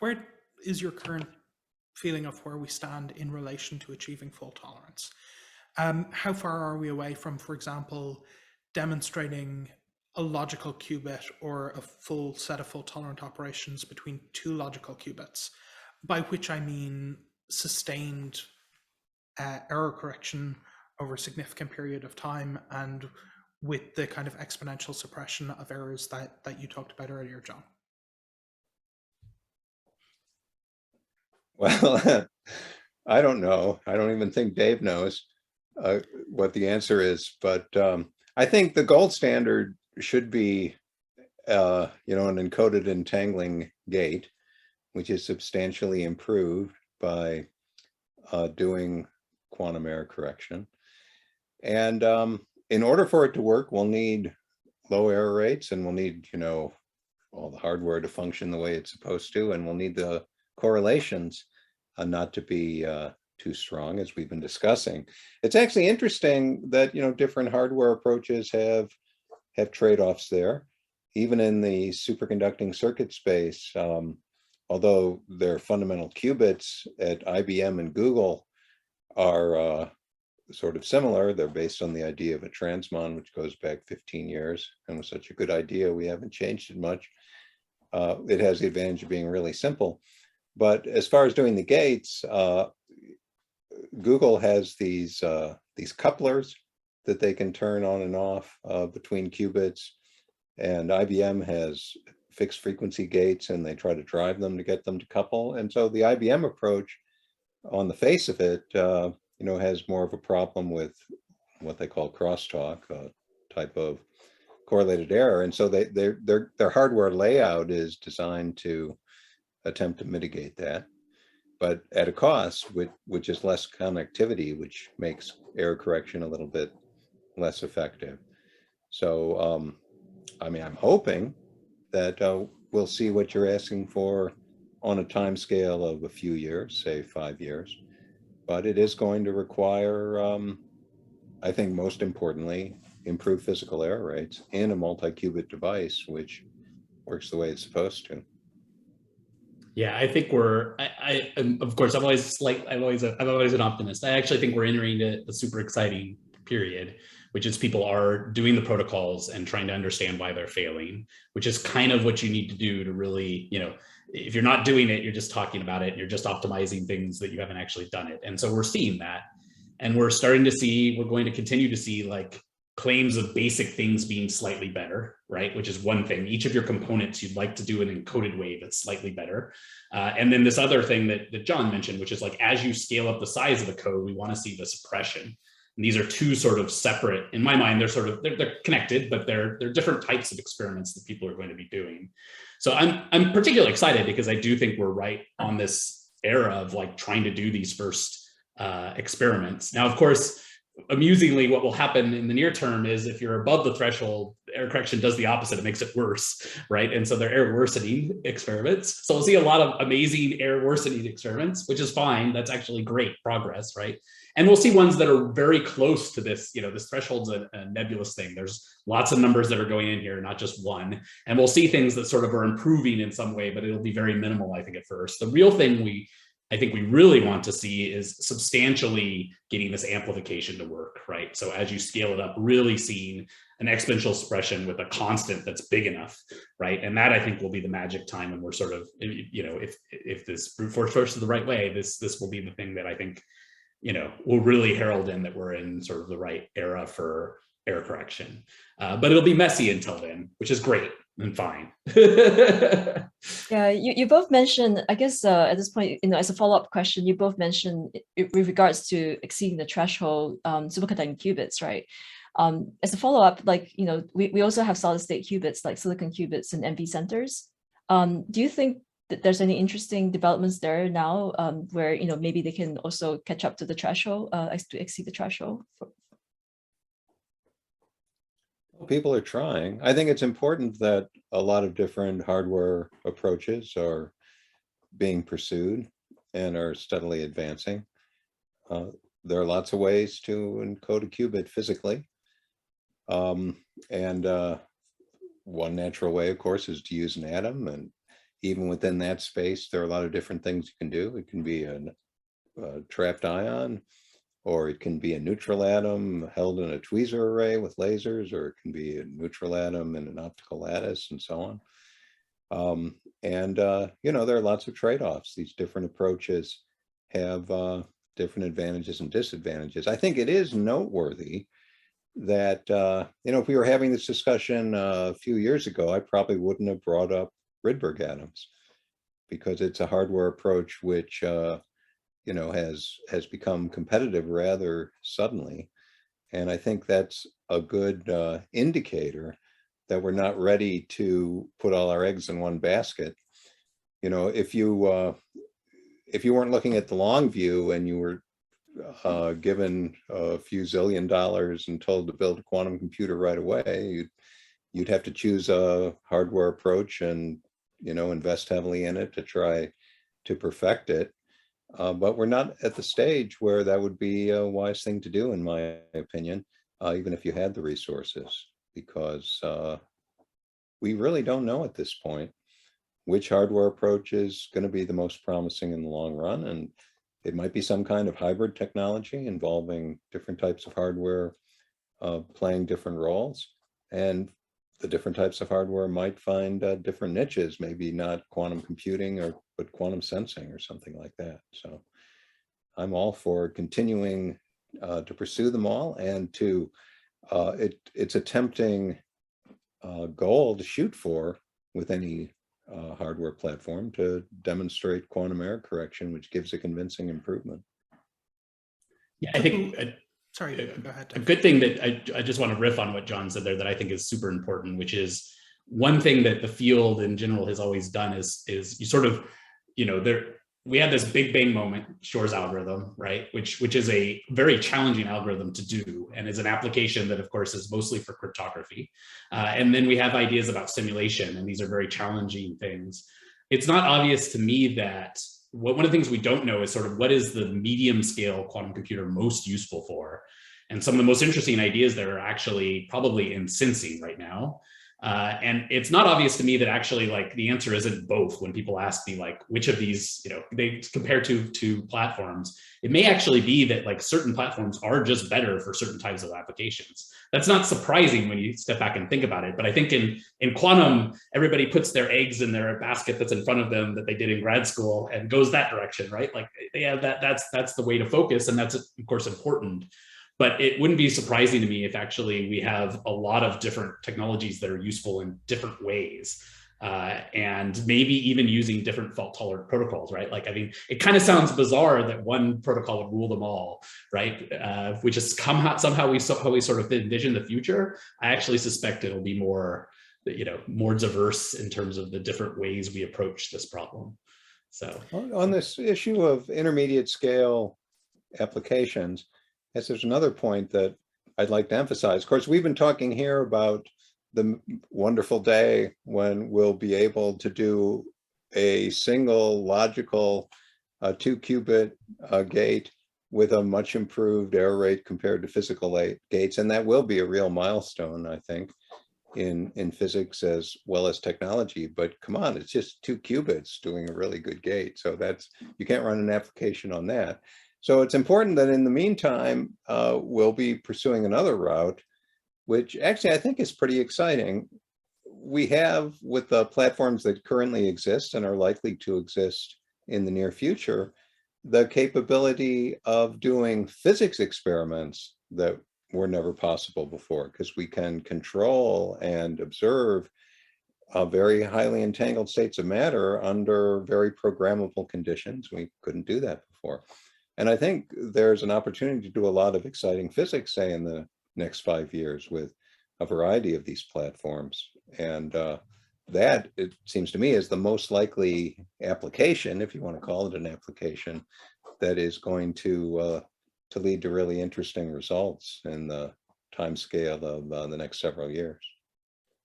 where is your current feeling of where we stand in relation to achieving full tolerance? How far are we away from, for example, demonstrating a logical qubit or a full set of full tolerant operations between two logical qubits, by which I mean sustained error correction over a significant period of time and with the kind of exponential suppression of errors that you talked about earlier, John? Well, I don't know. I don't even think Dave knows what the answer is, but I think the gold standard should be, an encoded entangling gate, which is substantially improved by doing quantum error correction. And in order for it to work, we'll need low error rates, and we'll need, all the hardware to function the way it's supposed to, and we'll need the correlations not to be too strong, as we've been discussing. It's actually interesting that, different hardware approaches have trade-offs there. Even in the superconducting circuit space, although their fundamental qubits at IBM and Google are sort of similar, they're based on the idea of a transmon, which goes back 15 years and was such a good idea, we haven't changed it much. It has the advantage of being really simple. But as far as doing the gates, Google has these couplers that they can turn on and off between qubits, and IBM has fixed frequency gates, and they try to drive them to get them to couple. And so the IBM approach, on the face of it, has more of a problem with what they call crosstalk, type of correlated error. And so their hardware layout is designed to attempt to mitigate that, but at a cost, which is less connectivity, which makes error correction a little bit less effective. So, I'm hoping that we'll see what you're asking for on a time scale of a few years, say 5 years, but it is going to require, I think most importantly, improved physical error rates in a multi-qubit device, which works the way it's supposed to. Yeah, I think of course, I'm always an optimist. I actually think we're entering a super exciting period, which is people are doing the protocols and trying to understand why they're failing, which is kind of what you need to do to really, if you're not doing it, you're just talking about it, and you're just optimizing things that you haven't actually done it. And so we're seeing that, and we're going to continue to see like claims of basic things being slightly better, right? Which is one thing. Each of your components, you'd like to do an encoded way that's slightly better. And then this other thing that John mentioned, which is like, as you scale up the size of the code, we want to see the suppression. And these are two sort of separate, in my mind, they're connected, but they're different types of experiments that people are going to be doing. So I'm particularly excited because I do think we're right on this era of like trying to do these first experiments. Now, of course, amusingly, what will happen in the near term is if you're above the threshold, error correction does the opposite. It makes it worse, right? And so they're error worsening experiments. So we'll see a lot of amazing error worsening experiments, which is fine. That's actually great progress, right? And we'll see ones that are very close to this, this threshold's a nebulous thing. There's lots of numbers that are going in here, not just one. And we'll see things that sort of are improving in some way, but it'll be very minimal, I think, at first. The real thing I think we really want to see is substantially getting this amplification to work, right? So as you scale it up, really seeing an exponential suppression with a constant that's big enough, right? And that, I think, will be the magic time. And we're sort of, if this brute force works the right way, this will be the thing that I think, will really herald in that we're in sort of the right era for error correction. But it'll be messy until then, which is great and fine. Yeah, you both mentioned, I guess at this point, as a follow-up question, you both mentioned with regards to exceeding the threshold, superconducting qubits, right? As a follow-up, we also have solid-state qubits like silicon qubits and MV centers. Do you think that there's any interesting developments there now where maybe they can also catch up to the threshold, to exceed the threshold? People are trying. I think it's important that a lot of different hardware approaches are being pursued and are steadily advancing. There are lots of ways to encode a qubit physically. And one natural way, of course, is to use an atom. And even within that space, there are a lot of different things you can do. It can be a trapped ion, or it can be a neutral atom held in a tweezer array with lasers, or it can be a neutral atom in an optical lattice, and so on. You know, there are lots of trade-offs. These different approaches have different advantages and disadvantages. I think it is noteworthy that, you know, if we were having this discussion a few years ago, I probably wouldn't have brought up Rydberg atoms, because it's a hardware approach which, you know, has become competitive rather suddenly. And I think that's a good indicator that we're not ready to put all our eggs in one basket. You know, if you weren't looking at the long view and you were given a few zillion dollars and told to build a quantum computer right away, you'd have to choose a hardware approach and, you know, invest heavily in it to try to perfect it. But we're not at the stage where that would be a wise thing to do, in my opinion, even if you had the resources, because we really don't know at this point which hardware approach is going to be the most promising in the long run. And it might be some kind of hybrid technology involving different types of hardware playing different roles. And the different types of hardware might find different niches, maybe not quantum computing, but quantum sensing or something like that. So I'm all for continuing to pursue them all, and to it's a tempting goal to shoot for with any hardware platform, to demonstrate quantum error correction, which gives a convincing improvement. Yeah, I think Sorry, go ahead, Dave. A good thing that I just want to riff on what John said there that I think is super important, which is one thing that the field in general has always done is you sort of, you know, we had this Big Bang moment, Shor's algorithm, right? Which is a very challenging algorithm to do, and is an application that, of course, is mostly for cryptography. And then we have ideas about simulation, and these are very challenging things. It's not obvious to me that one of the things we don't know is sort of what is the medium scale quantum computer most useful for. And some of the most interesting ideas there are actually probably in sensing right now. And it's not obvious to me that actually, like, the answer isn't both. When people ask me, like, which of these, you know, they compare to platforms, it may actually be that, like, certain platforms are just better for certain types of applications. That's not surprising when you step back and think about it. But I think in quantum, everybody puts their eggs in their basket that's in front of them that they did in grad school and goes that direction, right? Like, yeah, that's the way to focus, and that's, of course, important. But it wouldn't be surprising to me if actually we have a lot of different technologies that are useful in different ways, and maybe even using different fault tolerant protocols, right? Like, I mean, it kind of sounds bizarre that one protocol would rule them all, right? Which is somehow we sort of envision the future. I actually suspect it'll be more, you know, more diverse in terms of the different ways we approach this problem. So on this issue of intermediate scale applications, yes, there's another point that I'd like to emphasize. Of course, we've been talking here about the wonderful day when we'll be able to do a single logical 2-qubit gate with a much improved error rate compared to physical gates. And that will be a real milestone, I think, in physics as well as technology. But come on, it's just 2 qubits doing a really good gate. So you can't run an application on that. So it's important that in the meantime, we'll be pursuing another route, which actually I think is pretty exciting. We have, with the platforms that currently exist and are likely to exist in the near future, the capability of doing physics experiments that were never possible before, because we can control and observe very highly entangled states of matter under very programmable conditions. We couldn't do that before. And I think there's an opportunity to do a lot of exciting physics, say, in the next 5 years with a variety of these platforms. And that, it seems to me, is the most likely application, if you want to call it an application, that is going to lead to really interesting results in the time scale of the next several years.